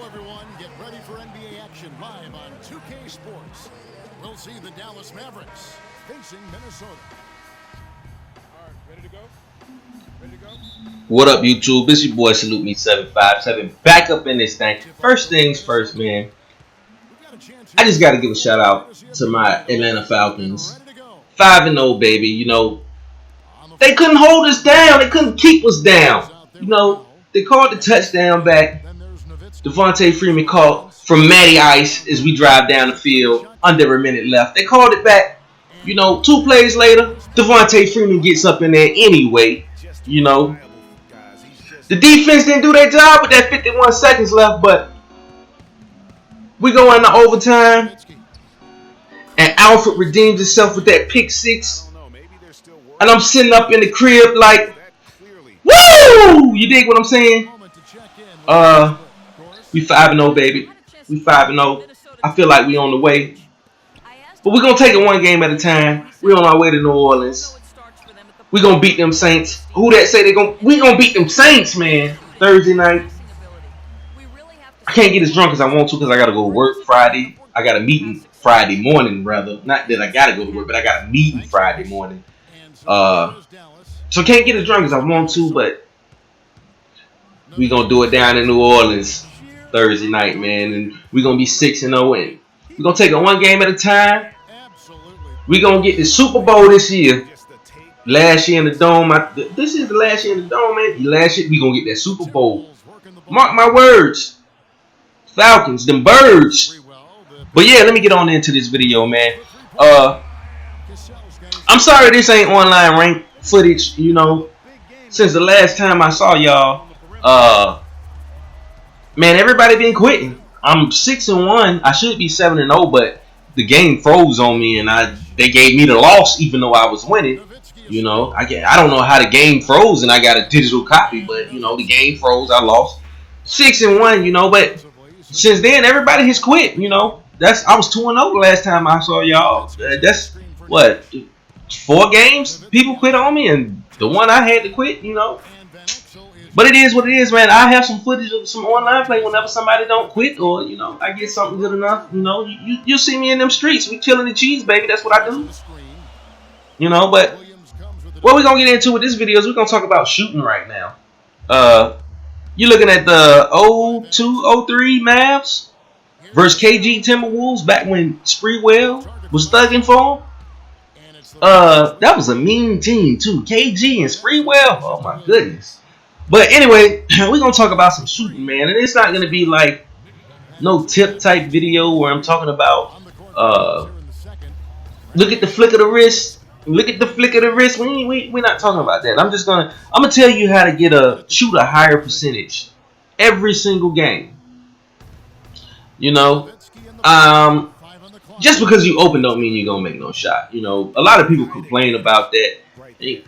everyone. Get ready for NBA action live on 2K Sports. We'll see the Dallas Mavericks facing Minnesota. All right, ready to go? Ready to go? What up, YouTube? It's your boy Salute Me 757. Back up in this thing. First things first, man. I just got to give a shout out to my Atlanta Falcons. 5-0, baby. You know, they couldn't hold us down. They couldn't keep us down. You know, they called the touchdown back. Devontae Freeman caught from Matty Ice as we drive down the field. Under a minute left. They called it back. You know, 2 plays later, Devontae Freeman gets up in there anyway. You know, the defense didn't do their job with that 51 seconds left, but we go into overtime, and Alfred redeems himself with that pick 6, and I'm sitting up in the crib like, woo! You dig what I'm saying? We 5-0, baby. We 5-0. I feel like we on the way. But we're going to take it one game at a time. We're on our way to New Orleans. We're going to beat them Saints. Who that say we going to beat them Saints, man. Thursday night. I can't get as drunk as I want to because I got to go to work Friday. I got a meeting Friday morning, rather. Not that I got to go to work, but I got a meeting Friday morning. So I can't get as drunk as I want to, but we're going to do it down in New Orleans Thursday night, man. And we're going to be 6-0 and we're going to take it one game at a time. We're going to get the Super Bowl this year. Last year in the Dome. This is the last year in the Dome, man. Last year, we're going to get that Super Bowl. Mark my words. Falcons, them birds. But yeah, let me get on into this video, man. I'm sorry this ain't online rank footage, you know. Since the last time I saw y'all, man, everybody been quitting. I'm 6-1. I should be 7-0, but the game froze on me, and they gave me the loss, even though I was winning. You know, I don't know how the game froze, and I got a digital copy, but you know, the game froze. I lost 6-1. You know, but since then, everybody has quit. You know, I was 2-0 the last time I saw y'all. That's what 4 games people quit on me, and the one I had to quit. You know. But it is what it is, man. I have some footage of some online play whenever somebody don't quit, or you know, I get something good enough. You know, you see me in them streets, we killing the cheese, baby. That's what I do. You know, but what we're gonna get into with this video is we're gonna talk about shooting right now. You're looking at the 02-03 Mavs versus KG Timberwolves back when Spreewell was thugging for them. That was a mean team too. KG and Spreewell. Oh my goodness. But anyway, we're going to talk about some shooting, man. And it's not going to be like no tip type video where I'm talking about look at the flick of the wrist. Look at the flick of the wrist. We're not talking about that. I'm going to tell you how to shoot a higher percentage every single game. You know, just because you open don't mean you're going to make no shot. You know, a lot of people complain about that.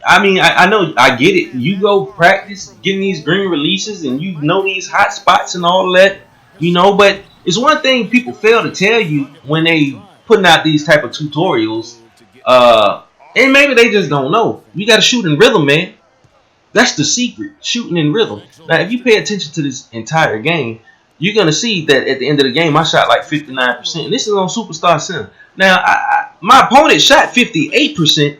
I mean, I know, I get it. You go practice getting these green releases and you know these hot spots and all that, you know, but it's one thing people fail to tell you when they putting out these type of tutorials, and maybe they just don't know. You got to shoot in rhythm, man. That's the secret, shooting in rhythm. Now, if you pay attention to this entire game, you're going to see that at the end of the game, I shot like 59%. And this is on Superstar Center. Now, my opponent shot 58%.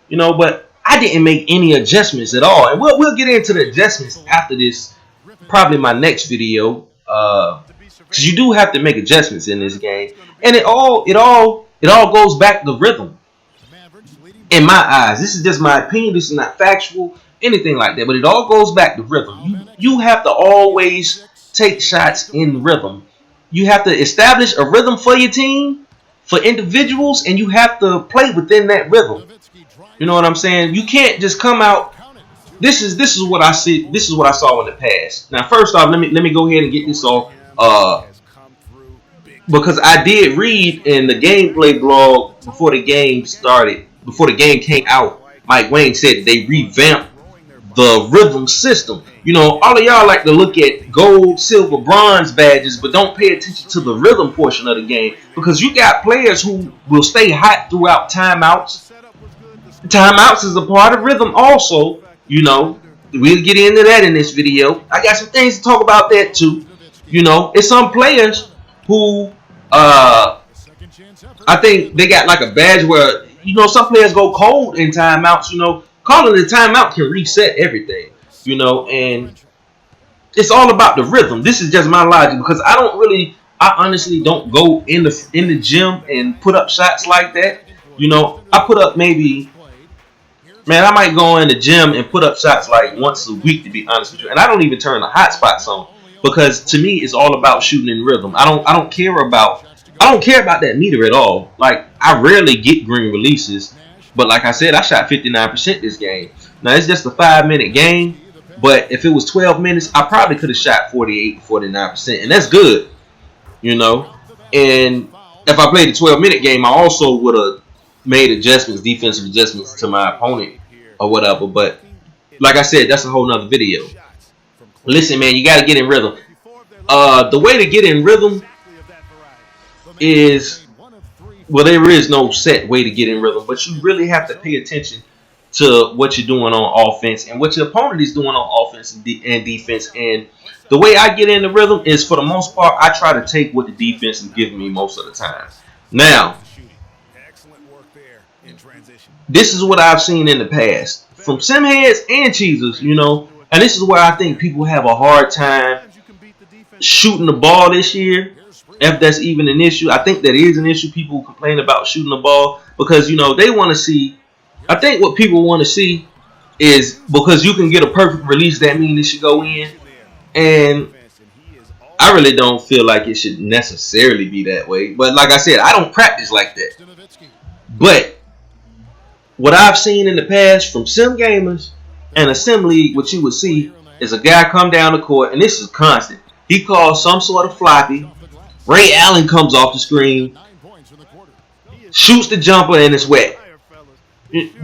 You know, but I didn't make any adjustments at all. And we'll get into the adjustments after this, probably my next video. Because you do have to make adjustments in this game. And it all goes back to rhythm. In my eyes. This is just my opinion. This is not factual, anything like that. But it all goes back to rhythm. You have to always take shots in rhythm. You have to establish a rhythm for your team, for individuals, and you have to play within that rhythm. You know what I'm saying? You can't just come out. This is what I see. This is what I saw in the past. Now, first off, let me go ahead and get this off. Because I did read in the gameplay blog before the game started, before the game came out. Mike Wayne said they revamped the rhythm system. You know, all of y'all like to look at gold, silver, bronze badges, but don't pay attention to the rhythm portion of the game because you got players who will stay hot throughout timeouts. Timeouts is a part of rhythm also, you know. We'll get into that in this video. I got some things to talk about that too. You know, it's some players who I think they got like a badge where, you know, some players go cold in timeouts. You know, calling the timeout can reset everything. You know, and it's all about the rhythm. This is just my logic because I honestly don't go in the gym and put up shots like that. You know, I put up maybe, man, I might go in the gym and put up shots like once a week, to be honest with you. And I don't even turn the hot spots on because to me it's all about shooting in rhythm. I don't care about that meter at all. Like, I rarely get green releases, but like I said, I shot 59% this game. Now it's just a 5-minute game, but if it was 12 minutes, I probably could have shot 48, 49%, and that's good, you know. And if I played a 12-minute game, I also would have made adjustments, defensive adjustments to my opponent or whatever. But like I said, that's a whole nother video. Listen, man, you got to get in rhythm. The way to get in rhythm is, well, there is no set way to get in rhythm, but you really have to pay attention to what you're doing on offense and what your opponent is doing on offense and defense. And the way I get in the rhythm is, for the most part, I try to take what the defense is giving me most of the time. Now, this is what I've seen in the past from Simheads and Cheesers, you know, and this is where I think people have a hard time shooting the ball this year. If that's even an issue, I think that is an issue. People complain about shooting the ball because, you know, they want to see. I think what people want to see is, because you can get a perfect release, that means it should go in. And I really don't feel like it should necessarily be that way. But like I said, I don't practice like that. But what I've seen in the past from sim gamers and a sim league, what you would see is a guy come down the court, and this is constant. He calls some sort of floppy. Ray Allen comes off the screen, shoots the jumper, and it's wet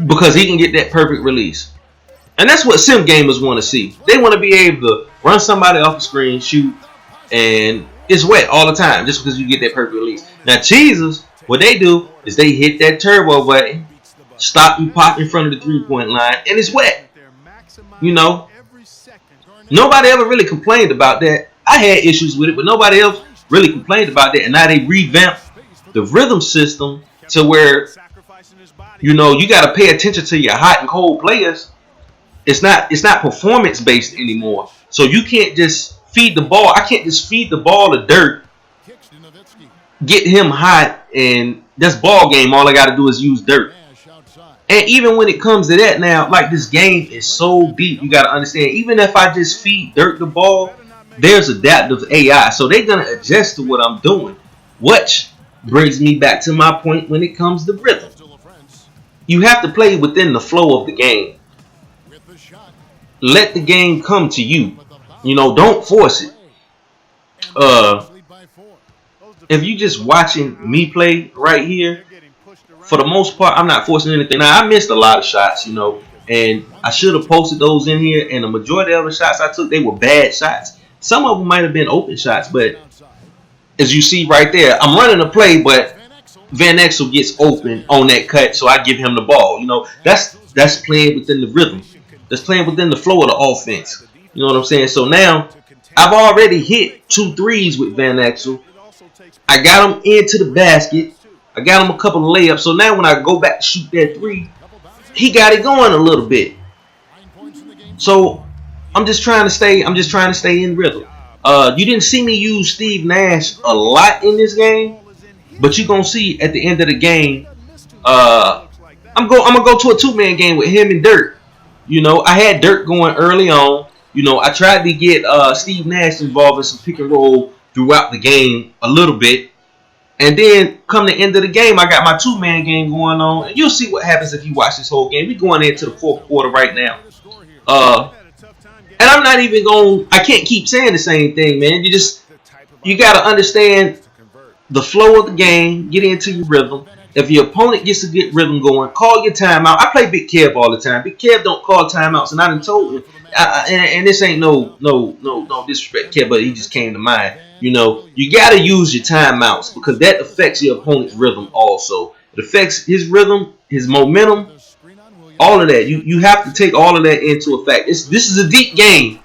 because he can get that perfect release. And that's what sim gamers want to see. They want to be able to run somebody off the screen, shoot, and it's wet all the time just because you get that perfect release. Now, Cheesers, what they do is they hit that turbo button, stop you pop in front of the three-point line, and it's wet. You know, nobody ever really complained about that. I had issues with it, but nobody else really complained about that. And now they revamped the rhythm system to where, you know, you got to pay attention to your hot and cold players. It's not performance based anymore. So you can't just feed the ball. I can't just feed the ball to Dirt, get him hot, and that's ball game. All I got to do is use Dirt. And even when it comes to that now, like, this game is so deep, you got to understand, even if I just feed Dirt the ball, there's adaptive AI. So they're going to adjust to what I'm doing. Which brings me back to my point when it comes to rhythm. You have to play within the flow of the game. Let the game come to you. You know, don't force it. If you just watching me play right here, for the most part, I'm not forcing anything. Now, I missed a lot of shots, you know, and I should have posted those in here. And the majority of the shots I took, they were bad shots. Some of them might have been open shots, but as you see right there, I'm running a play, but Van Exel gets open on that cut, so I give him the ball. You know, that's playing within the rhythm. That's playing within the flow of the offense. You know what I'm saying? So now, I've already hit 2 threes with Van Exel. I got him into the basket. I got him a couple of layups. So now when I go back to shoot that 3, he got it going a little bit. So I'm just trying to stay in rhythm. You didn't see me use Steve Nash a lot in this game, but you're gonna see at the end of the game, I'm gonna go to a 2-man game with him and Dirt. You know, I had Dirt going early on. You know, I tried to get Steve Nash involved in some pick and roll throughout the game a little bit. And then come the end of the game, I got my 2-man game going on. And you'll see what happens if you watch this whole game. We're going into the 4th quarter right now. And I'm not even I can't keep saying the same thing, man. You got to understand the flow of the game, get into your rhythm. If your opponent gets a good rhythm going, call your timeout. I play Big Kev all the time. Big Kev don't call timeouts, and I done told him. And this ain't no disrespect, Kev, but he just came to mind. You know, you got to use your timeouts because that affects your opponent's rhythm also. It affects his rhythm, his momentum, all of that. You have to take all of that into effect. This is a deep game.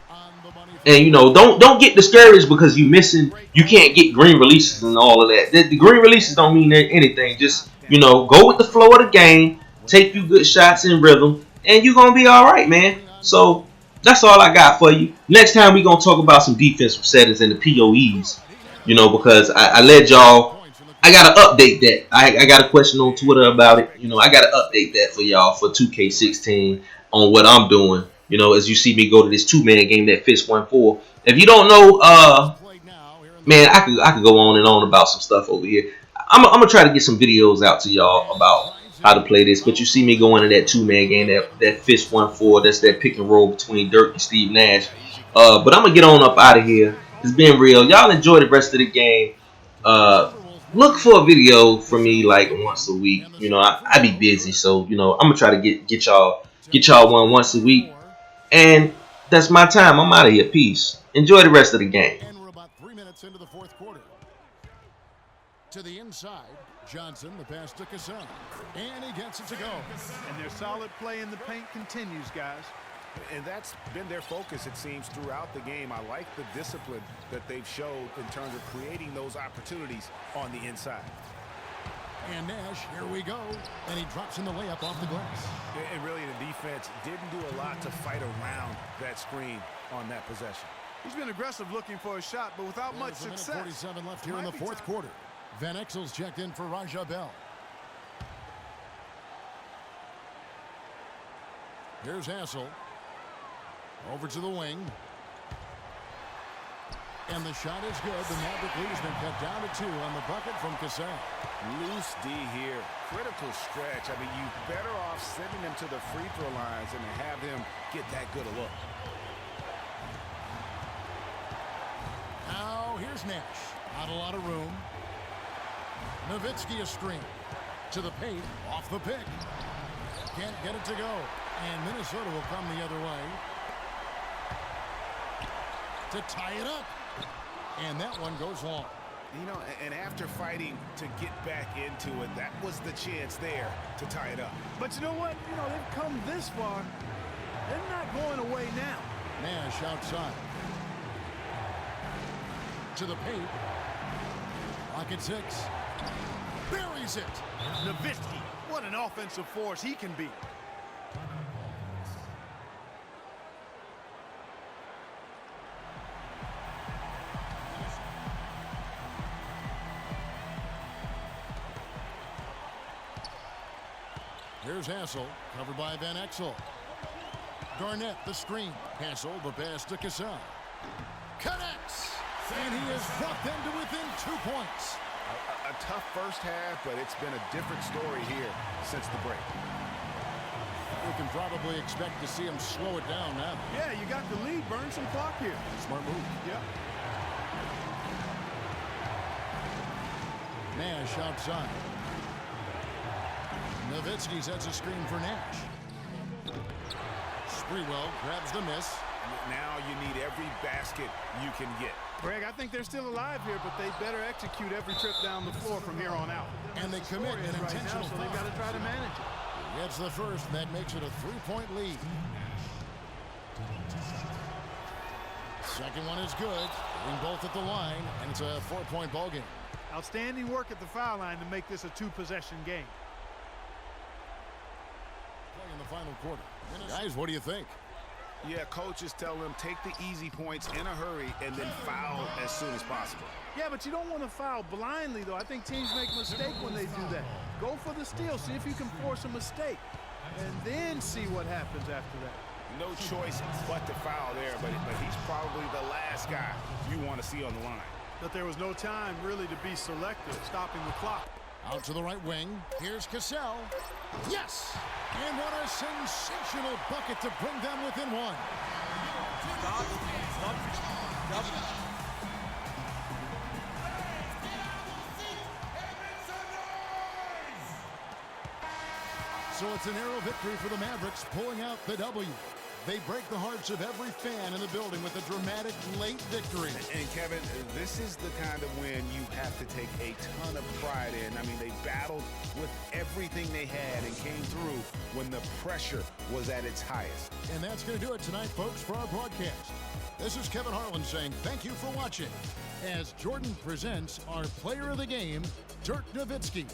And don't get discouraged because you can't get green releases and all of that. The green releases don't mean anything. Just go with the flow of the game, take you good shots in rhythm, and you're gonna be all right, man. So that's all I got for you. Next time we're gonna talk about some defensive settings and the POEs. Because I led y'all. I gotta update that. I got a question on Twitter about it. I gotta update that for y'all for 2K16 on what I'm doing. As you see me go to this 2-man game that fits 1-4. If you don't know, man, I could go on and on about some stuff over here. I'm gonna try to get some videos out to y'all about how to play this. But you see me going to that 2-man game that fits 1-4. That's that pick and roll between Dirk and Steve Nash. But I'm gonna get on up out of here. It's been real. Y'all enjoy the rest of the game. Look for a video from me like once a week. I be busy, so I'm gonna try to get y'all one once a week. And that's my time. I'm out of here. Peace. Enjoy the rest of the game. And we're about 3 minutes into the fourth quarter. To the inside, Johnson, the pass to Cassell. And he gets it to go. And their solid play in the paint continues, guys. And that's been their focus, it seems, throughout the game. I like the discipline that they've showed in terms of creating those opportunities on the inside. And Nash, here we go. And he drops in the layup off the glass. And really, the defense didn't do a lot to fight around that screen on that possession. He's been aggressive looking for a shot, but without much success. 47 left here in the fourth quarter. Van Exel's checked in for Raja Bell. Here's Hassel. Over to the wing. And the shot is good. The Maverick lead has been cut down to 2 on the bucket from Cassell. Loose D here. Critical stretch. I mean, you better off sending him to the free throw lines than to have him get that good a look. Now, here's Nash. Not a lot of room. Nowitzki a screen. To the paint. Off the pick. Can't get it to go. And Minnesota will come the other way. To tie it up. And that one goes long. And after fighting to get back into it, that was the chance there to tie it up. But you know what? They've come this far. They're not going away now. Nash outside. To the paint. Pocket 6. Buries it. Nowitzki, what an offensive force he can be. Here's Hassel, covered by Van Exel. Garnett, the screen. Hassel, the pass to Cassell. Connects! And he has brought them to within 2 points. A tough first half, but it's been a different story here since the break. We can probably expect to see him slow it down now. Yeah, you got the lead. Burn some clock here. Smart move. Yep. Nash outside. Nowitzki sets a screen for Nash. Sprewell grabs the miss. Now you need every basket you can get. Greg, I think they're still alive here, but they better execute every trip down the floor from here on out. And they commit an intentional so they've got to try to manage it. Gets the first, and that makes it a 3-point lead. Second one is good. Hitting both at the line, and it's a 4-point ball game. Outstanding work at the foul line to make this a 2-possession game. Play in the final quarter. Guys, what do you think? Yeah, coaches tell them take the easy points in a hurry and then foul as soon as possible. Yeah, but you don't want to foul blindly, though. I think teams make a mistake when they do that. Go for the steal. See if you can force a mistake. And then see what happens after that. No choice but to foul there, but he's probably the last guy you want to see on the line. But there was no time, really, to be selective, stopping the clock. Out to the right wing. Here's Cassell. Yes! And what a sensational bucket to bring them within 1. So it's a narrow victory for the Mavericks, pulling out the W. They break the hearts of every fan in the building with a dramatic late victory. And Kevin, this is the kind of win you have to take a ton of pride in. I mean, they battled with everything they had and came through when the pressure was at its highest. And that's going to do it tonight, folks, for our broadcast. This is Kevin Harlan saying thank you for watching as Jordan presents our player of the game, Dirk Nowitzki.